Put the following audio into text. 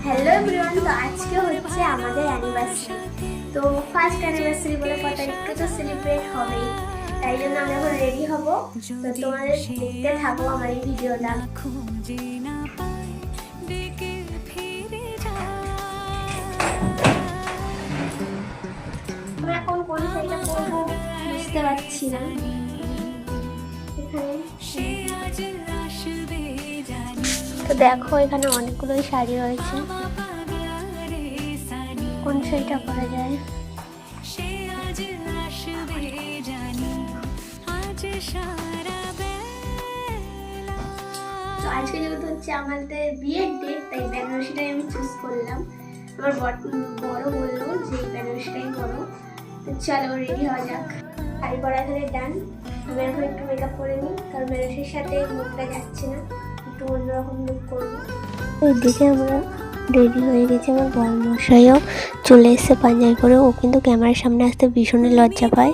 Hello everyone, তো আজকে হচ্ছে আমাদের অ্যানিভার্সারি। তো ফার্স্ট অ্যানিভার্সারি বলে কথা, একটু তো সেলিব্রেট হবেই, তাই জন্য আমরা এখন রেডি হব। তো তোমাদের দেখতে থাকো আমার এই ভিডিওটা। আমি এখন কোন শাড়িটা পরবো বুঝতে পারছি না। তো দেখো এখানে অনেকগুলোই শাড়ি রয়েছে, কোন শাড়িটা পরা যায়। তো আজকে যেহেতু হচ্ছে আমাদের বিয়ের ডেট, তাই বেনারসিটাই আমি চুজ করলাম। আমার বড় বললো যে এই বেনারসিটাই করো। তো চলো রেডি হওয়া যাক। শাড়ি পরা এখানে ডান। আমি এখন একটু মেকআপ করে নিই, কারণ বেনারসির সাথে মুখটা যাচ্ছে না, একটু অন্যরকম লুক করবো। এদিকে আমরা রেডি হয়ে গেছি, আমার বড় মশাইও চলে এসেছে পাঞ্জাবি পরে। ও কিন্তু ক্যামেরার সামনে আসতে ভীষণই লজ্জা পায়,